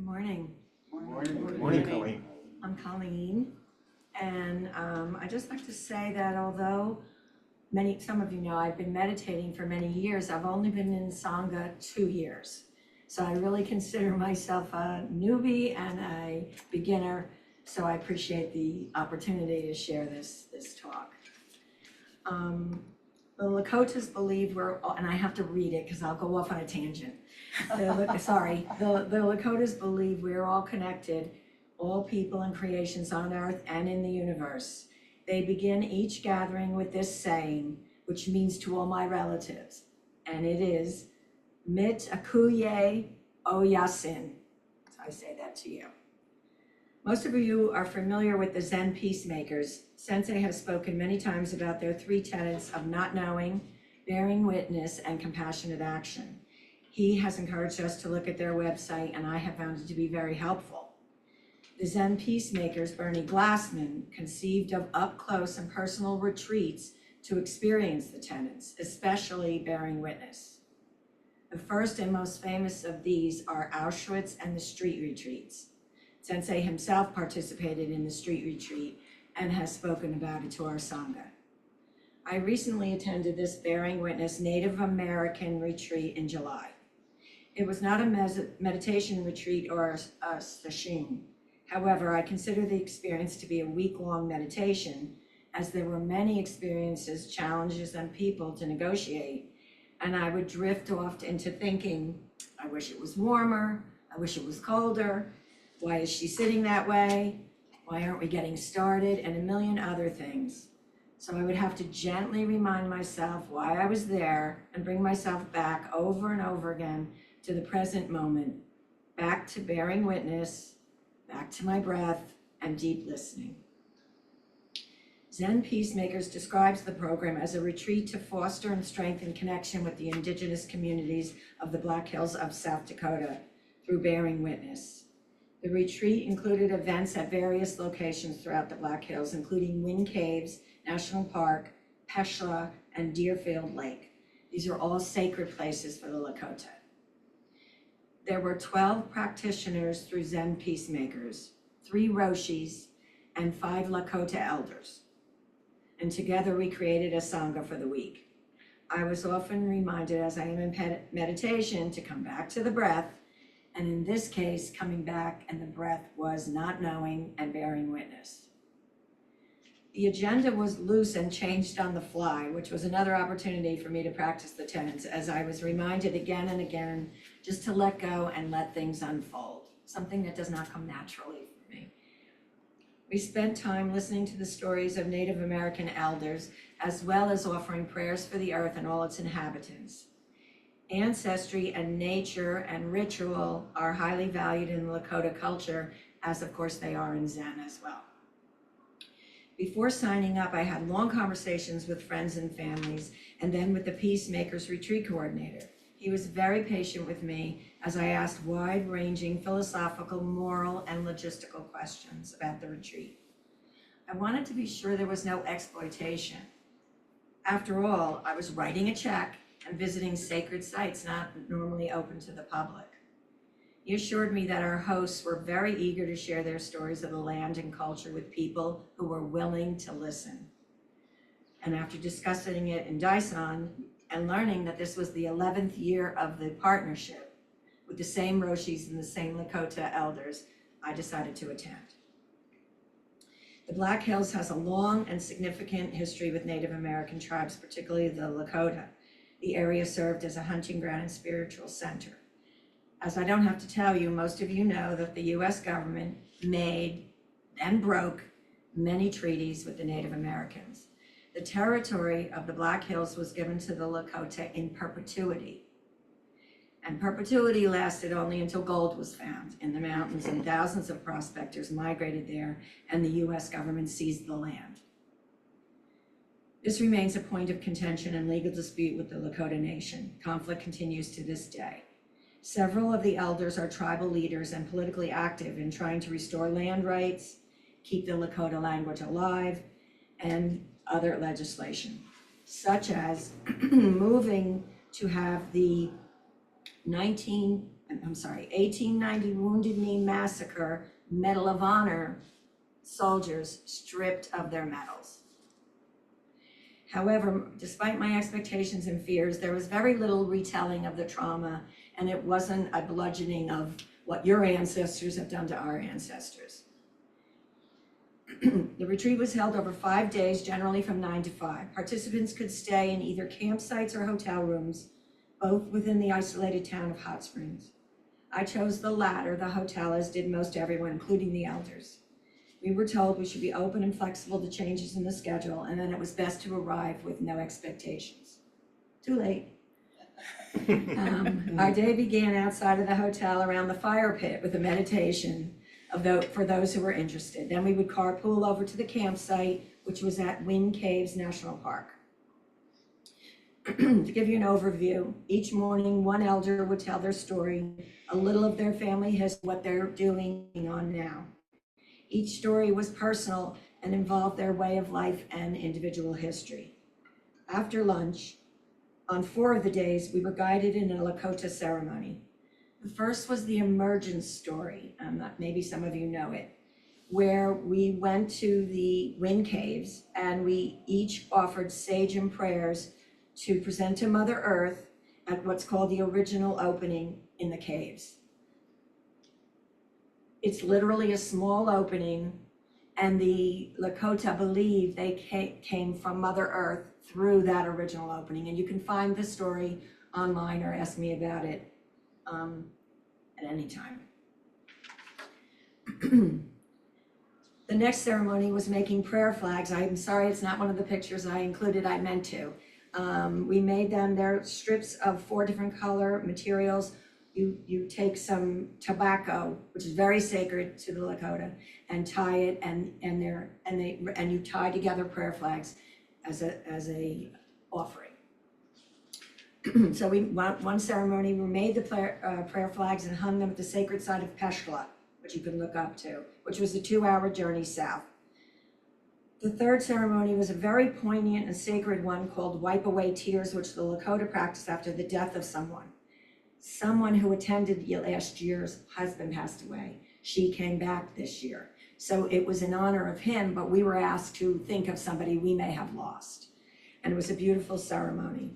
Good morning. Morning, Colleen. I'm Colleen, and I'd just like to say that although some of you know I've been meditating for many years, I've only been in Sangha 2 years. So I really consider myself a newbie and a beginner, so I appreciate the opportunity to share this talk. The Lakotas believe and I have to read it because I'll go off on a tangent. The Lakotas believe we're all connected, all people and creations on earth and in the universe. They begin each gathering with this saying, which means to all my relatives, and it is, Mit Akuye Oyasin. So I say that to you. Most of you are familiar with the Zen Peacemakers. Sensei has spoken many times about their 3 tenets of not knowing, bearing witness, and compassionate action. He has encouraged us to look at their website, and I have found it to be very helpful. The Zen Peacemakers, Bernie Glassman, conceived of up-close and personal retreats to experience the tenets, especially bearing witness. The first and most famous of these are Auschwitz and the street retreats. Sensei himself participated in the street retreat and has spoken about it to our Sangha. I recently attended this Bearing Witness Native American retreat in July. It was not a meditation retreat or a session. However, I consider the experience to be a week-long meditation, as there were many experiences, challenges, and people to negotiate, and I would drift off into thinking, I wish it was warmer, I wish it was colder, why is she sitting that way? Why aren't we getting started? And a million other things. So I would have to gently remind myself why I was there and bring myself back over and over again to the present moment, back to bearing witness, back to my breath, and deep listening. Zen Peacemakers describes the program as a retreat to foster and strengthen connection with the indigenous communities of the Black Hills of South Dakota through bearing witness. The retreat included events at various locations throughout the Black Hills, including Wind Caves National Park, Peshla, and Deerfield Lake. These are all sacred places for the Lakota. There were 12 practitioners through Zen Peacemakers, 3 Roshis, and 5 Lakota elders. And together we created a Sangha for the week. I was often reminded as I am in meditation to come back to the breath, and in this case, coming back and the breath was not knowing and bearing witness. The agenda was loose and changed on the fly, which was another opportunity for me to practice the tenets, as I was reminded again and again just to let go and let things unfold, something that does not come naturally for me. We spent time listening to the stories of Native American elders, as well as offering prayers for the earth and all its inhabitants. Ancestry and nature and ritual are highly valued in Lakota culture, as of course they are in Zen as well. Before signing up, I had long conversations with friends and families, and then with the Peacemakers retreat coordinator. He was very patient with me as I asked wide-ranging philosophical, moral, and logistical questions about the retreat. I wanted to be sure there was no exploitation. After all, I was writing a check and visiting sacred sites not normally open to the public. He assured me that our hosts were very eager to share their stories of the land and culture with people who were willing to listen. And after discussing it in Daesan and learning that this was the 11th year of the partnership with the same Roshis and the same Lakota elders, I decided to attend. The Black Hills has a long and significant history with Native American tribes, particularly the Lakota. The area served as a hunting ground and spiritual center. As I don't have to tell you, most of you know that the US government made and broke many treaties with the Native Americans. The territory of the Black Hills was given to the Lakota in perpetuity. And perpetuity lasted only until gold was found in the mountains, and thousands of prospectors migrated there, and the US government seized the land. This remains a point of contention and legal dispute with the Lakota Nation. Conflict continues to this day. Several of the elders are tribal leaders and politically active in trying to restore land rights, keep the Lakota language alive, and other legislation, such as moving to have the 1890 Wounded Knee Massacre Medal of Honor soldiers stripped of their medals. However, despite my expectations and fears, there was very little retelling of the trauma, and it wasn't a bludgeoning of what your ancestors have done to our ancestors. The retreat was held over 5 days, generally from 9 to 5. Participants could stay in either campsites or hotel rooms, both within the isolated town of Hot Springs. I chose the latter, the hotel, as did most everyone, including the elders. We were told we should be open and flexible to changes in the schedule, and then it was best to arrive with no expectations. Too late. Our day began outside of the hotel around the fire pit with a meditation for those who were interested. Then we would carpool over to the campsite, which was at Wind Caves National Park. To give you an overview, each morning one elder would tell their story, a little of their family history, what they're doing on now. Each story was personal and involved their way of life and individual history. After lunch, on 4 of the days, we were guided in a Lakota ceremony. The first was the emergence story, maybe some of you know it, where we went to the Wind Caves and we each offered sage and prayers to present to Mother Earth at what's called the original opening in the caves. It's literally a small opening, and the Lakota believe they came from Mother Earth through that original opening. And you can find the story online or ask me about it at any time. The next ceremony was making prayer flags. I'm sorry it's not one of the pictures I included, I meant to. We made them, they're strips of 4 different color materials. You take some tobacco, which is very sacred to the Lakota, and tie it, and you tie together prayer flags as a offering. So one ceremony, we made the prayer flags and hung them at the sacred site of Peshkla, which you can look up to, which was a 2-hour journey south. The third ceremony was a very poignant and sacred one called Wipe Away Tears, which the Lakota practiced after the death of someone who attended last year's husband passed away. She came back this year. So it was in honor of him, but we were asked to think of somebody we may have lost. And it was a beautiful ceremony.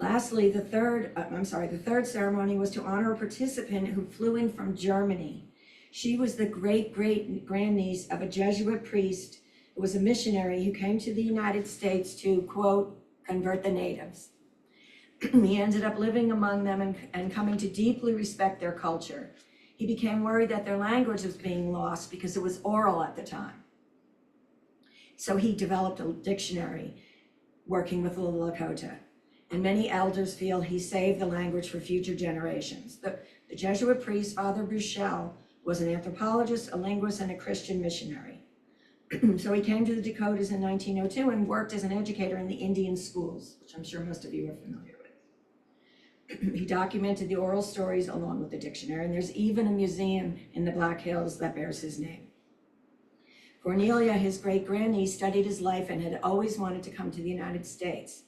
Lastly, the third ceremony was to honor a participant who flew in from Germany. She was the great-great-grandniece of a Jesuit priest who was a missionary who came to the United States to, quote, convert the natives. He ended up living among them and coming to deeply respect their culture. He became worried that their language was being lost because it was oral at the time. So he developed a dictionary working with the Lakota. And many elders feel he saved the language for future generations. The Jesuit priest, Father Buchel, was an anthropologist, a linguist, and a Christian missionary. So he came to the Dakotas in 1902 and worked as an educator in the Indian schools, which I'm sure most of you are familiar with. He documented the oral stories along with the dictionary, and there's even a museum in the Black Hills that bears his name. Cornelia, his great-grandniece, studied his life and had always wanted to come to the United States.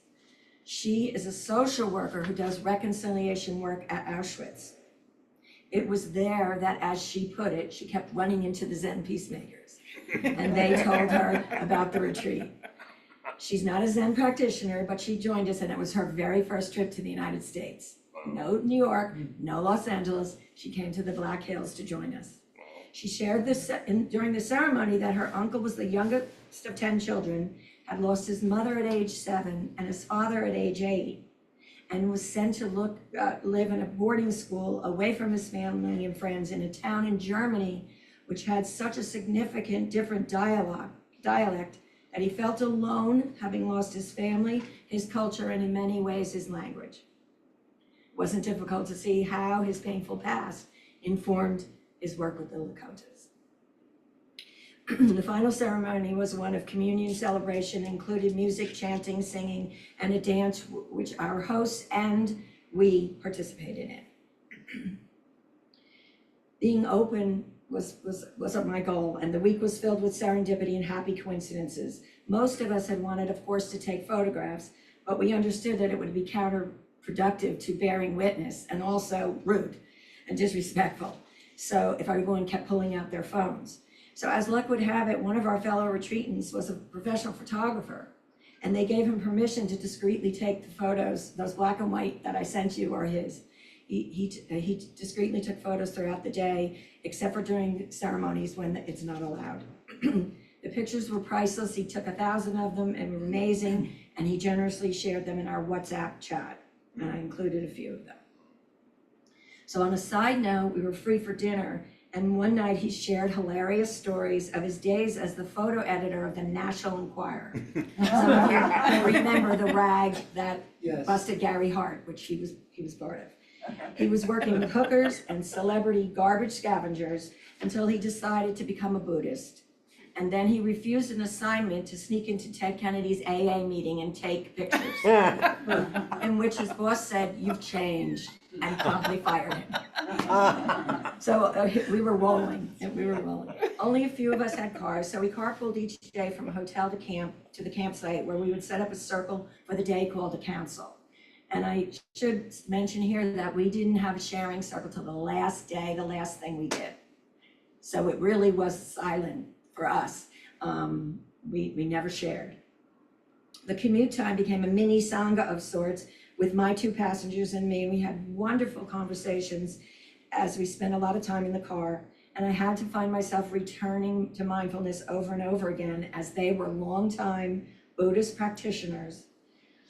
She is a social worker who does reconciliation work at Auschwitz. It was there that, as she put it, she kept running into the Zen Peacemakers, and they told her about the retreat. She's not a Zen practitioner, but she joined us, and it was her very first trip to the United States. No New York, no Los Angeles. She came to the Black Hills to join us. She shared this during the ceremony that her uncle was the youngest of 10 children, had lost his mother at age 7 and his father at age 8, and was sent to live in a boarding school away from his family and friends in a town in Germany, which had such a significant different dialect that he felt alone, having lost his family, his culture, and in many ways his language. It wasn't difficult to see how his painful past informed his work with the Lakotas. The final ceremony was one of communion celebration, included music, chanting, singing, and a dance which our hosts and we participated in. Being open was my goal, and the week was filled with serendipity and happy coincidences. Most of us had wanted, of course, to take photographs, but we understood that it would be productive to bearing witness and also rude and disrespectful. So if everyone kept pulling out their phones. So as luck would have it, one of our fellow retreatants was a professional photographer, and they gave him permission to discreetly take the photos, those black and white that I sent you are his. He discreetly took photos throughout the day, except for during ceremonies when it's not allowed. The pictures were priceless. He took 1,000 of them and were amazing, and he generously shared them in our WhatsApp chat, and I included a few of them. So on a side note, we were free for dinner, and one night he shared hilarious stories of his days as the photo editor of the National Enquirer. Some of you remember the rag that busted Gary Hart, which he was part of. He was working with hookers and celebrity garbage scavengers until he decided to become a Buddhist. And then he refused an assignment to sneak into Ted Kennedy's AA meeting and take pictures, in which his boss said, "You've changed," and promptly fired him. So we were rolling. Only a few of us had cars, so we carpooled each day from a hotel to the campsite, where we would set up a circle for the day called a council. And I should mention here that we didn't have a sharing circle till the last day, the last thing we did. So it really was silent for us. We never shared. The commute time became a mini sangha of sorts with my two passengers and me. We had wonderful conversations as we spent a lot of time in the car, and I had to find myself returning to mindfulness over and over again, as they were longtime Buddhist practitioners,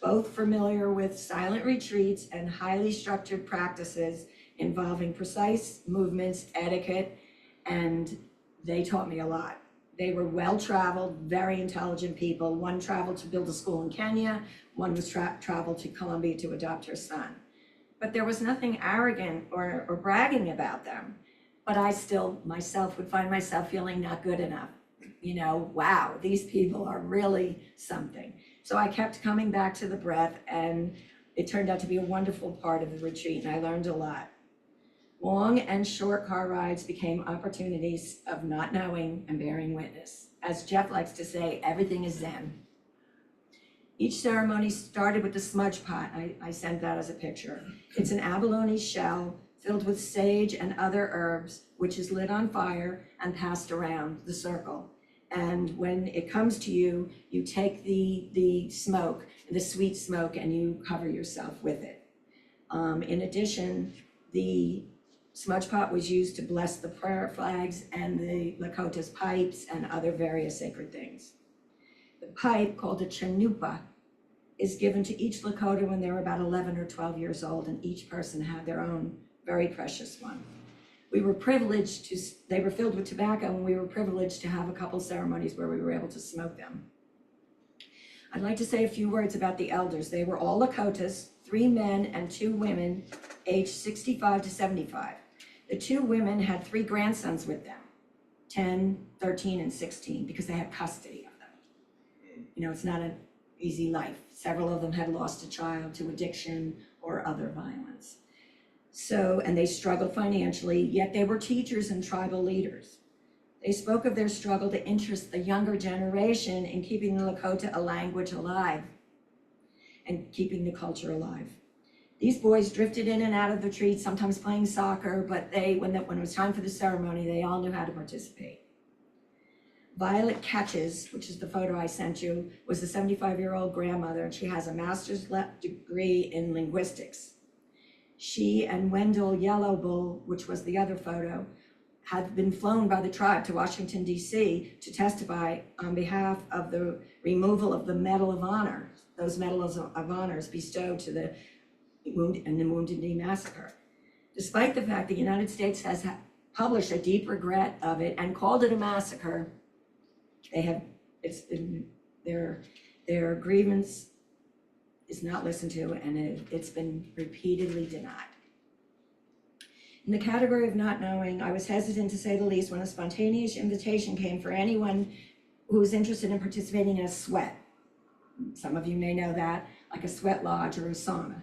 both familiar with silent retreats and highly structured practices involving precise movements, etiquette, and they taught me a lot. They were well-traveled, very intelligent people. One traveled to build a school in Kenya, one was traveled to Colombia to adopt her son. But there was nothing arrogant or bragging about them. But I still, myself, would find myself feeling not good enough. You know, wow, these people are really something. So I kept coming back to the breath, and it turned out to be a wonderful part of the retreat, and I learned a lot. Long and short car rides became opportunities of not knowing and bearing witness. As Jeff likes to say, everything is Zen. Each ceremony started with the smudge pot. I sent that as a picture. It's an abalone shell filled with sage and other herbs, which is lit on fire and passed around the circle. And when it comes to you, you take the smoke, the sweet smoke, and you cover yourself with it. In addition, the smudge pot was used to bless the prayer flags and the Lakota's pipes and other various sacred things. The pipe, called a chanupa, is given to each Lakota when they're about 11 or 12 years old, and each person had their own very precious one. We were privileged they were filled with tobacco, and we were privileged to have a couple ceremonies where we were able to smoke them. I'd like to say a few words about the elders. They were all Lakotas, 3 men and 2 women, aged 65 to 75. The 2 women had 3 grandsons with them, 10, 13, and 16, because they had custody of them. You know, it's not an easy life. Several of them had lost a child to addiction or other violence. So, and they struggled financially, yet they were teachers and tribal leaders. They spoke of their struggle to interest the younger generation in keeping the Lakota a language alive and keeping the culture alive. These boys drifted in and out of the retreat, sometimes playing soccer, but when it was time for the ceremony, they all knew how to participate. Violet Catches, which is the photo I sent you, was a 75-year-old grandmother, and she has a master's degree in linguistics. She and Wendell Yellow Bull, which was the other photo, had been flown by the tribe to Washington, D.C. to testify on behalf of the removal of the Medal of Honor, those medals of honors bestowed to the Wounded Knee Massacre. Despite the fact the United States has published a deep regret of it and called it a massacre, their grievance is not listened to, and it's been repeatedly denied. In the category of not knowing, I was hesitant to say the least when a spontaneous invitation came for anyone who was interested in participating in a sweat. Some of you may know that, like a sweat lodge or a sauna.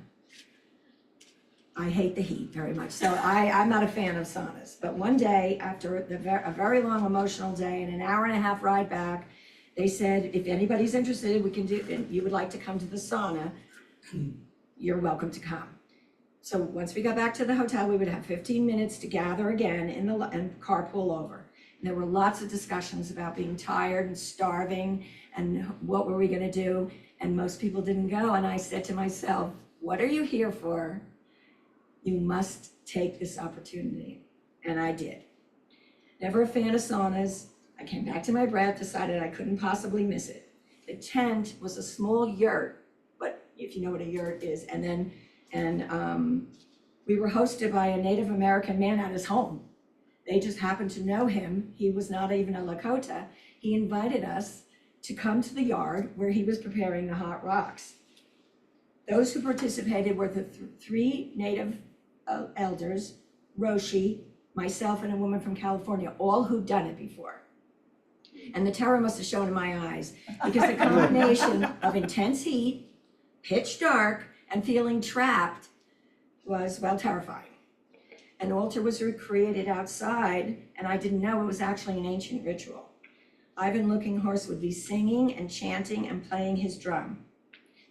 I hate the heat very much, so I'm not a fan of saunas. But one day, after a very long emotional day and an hour-and-a-half ride back, they said, if anybody's interested, we can do, and you would like to come to the sauna, you're welcome to come. So once we got back to the hotel, we would have 15 minutes to gather again and carpool over. And there were lots of discussions about being tired and starving and what were we gonna do? And most people didn't go. And I said to myself, what are you here for? You must take this opportunity. And I did. Never a fan of saunas. I came back to my breath, decided I couldn't possibly miss it. The tent was a small yurt, but if you know what a yurt is, and we were hosted by a Native American man at his home. They just happened to know him. He was not even a Lakota. He invited us to come to the yard where he was preparing the hot rocks. Those who participated were the three Native elders, Roshi, myself, and a woman from California, all who'd done it before. And the terror must have shown in my eyes, because the combination of intense heat, pitch dark, and feeling trapped was, well, terrifying. An altar was recreated outside, and I didn't know it was actually an ancient ritual. Ivan Looking Horse would be singing and chanting and playing his drum.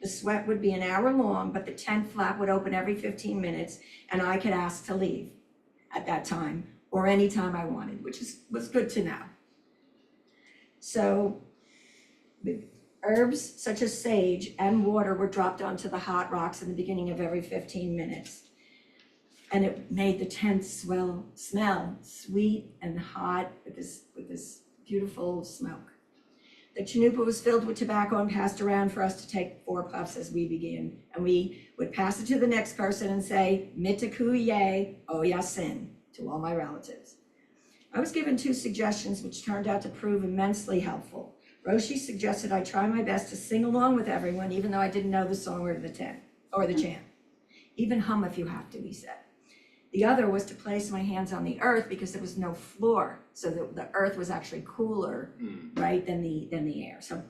The sweat would be an hour long, but the tent flap would open every 15 minutes, and I could ask to leave at that time, or any time I wanted, which was good to know. So the herbs such as sage and water were dropped onto the hot rocks in the beginning of every 15 minutes. And it made the tent smell sweet and hot with this beautiful smoke. The chanupa was filled with tobacco and passed around for us to take 4 puffs as we began. And we would pass it to the next person and say, Mitaku ye o yasin, to all my relatives. I was given 2 suggestions which turned out to prove immensely helpful. Roshi suggested I try my best to sing along with everyone, even though I didn't know the song or the chant. Even hum if you have to, he said. The other was to place my hands on the earth because there was no floor. So the earth was actually cooler, right, than the air. So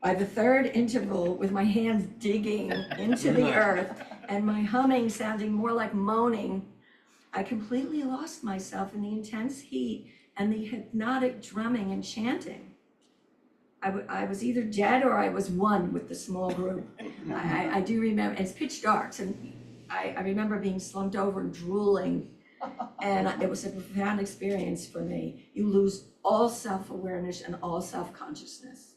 by the 3rd interval, with my hands digging into the earth and my humming sounding more like moaning, I completely lost myself in the intense heat and the hypnotic drumming and chanting. I was either dead or I was one with the small group. I do remember, it's pitch dark, so I remember being slumped over and drooling, and it was a profound experience for me. You lose all self-awareness and all self-consciousness.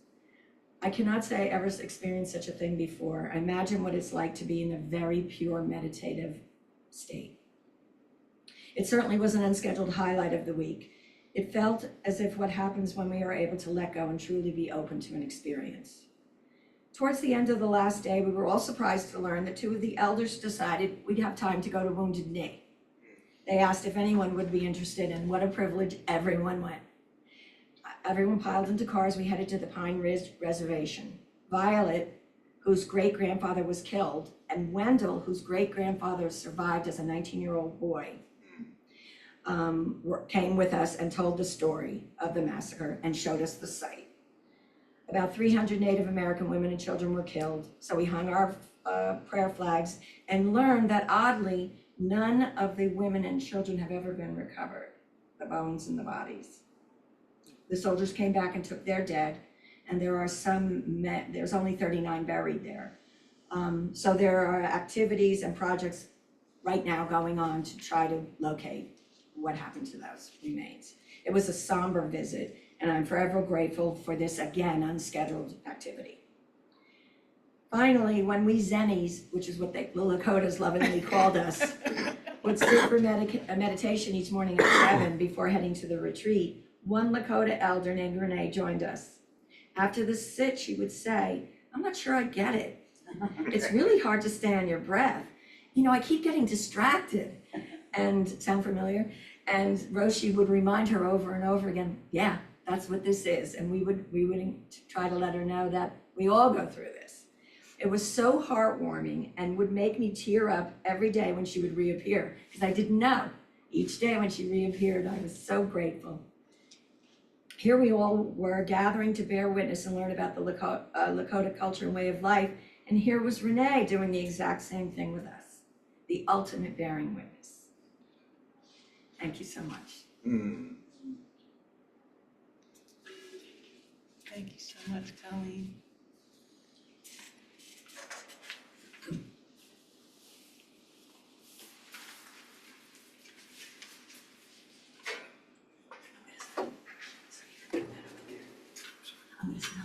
I cannot say I ever experienced such a thing before. I imagine what it's like to be in a very pure meditative state. It certainly was an unscheduled highlight of the week. It felt as if what happens when we are able to let go and truly be open to an experience. Towards the end of the last day, we were all surprised to learn that 2 of the elders decided we'd have time to go to Wounded Knee. They asked if anyone would be interested, and what a privilege, everyone went. Everyone piled into cars. We headed to the Pine Ridge Reservation. Violet, whose great-grandfather was killed, and Wendell, whose great-grandfather survived as a 19-year-old boy, came with us and told the story of the massacre and showed us the site. About 300 Native American women and children were killed, so we hung our prayer flags and learned that oddly, none of the women and children have ever been recovered, the bones and the bodies. The soldiers came back and took their dead, and there's only 39 buried there. So there are activities and projects right now going on to try to locate what happened to those remains. It was a somber visit, and I'm forever grateful for this, again, unscheduled activity. Finally, when we Zennies, which is what the Lakotas lovingly called us, would sit for meditation each morning at 7 before heading to the retreat, one Lakota elder named Renee joined us. After the sit, she would say, I'm not sure I get it. It's really hard to stay on your breath. You know, I keep getting distracted. And sound familiar? And Roshi would remind her over and over again, yeah, that's what this is. And we would try to let her know that we all go through this. It was so heartwarming and would make me tear up every day when she would reappear, because I didn't know. Each day when she reappeared, I was so grateful. Here we all were gathering to bear witness and learn about the Lakota culture and way of life. And here was Renee doing the exact same thing with us, the ultimate bearing witness. Thank you so much. Thank you so much, Colleen. I'm gonna sit down.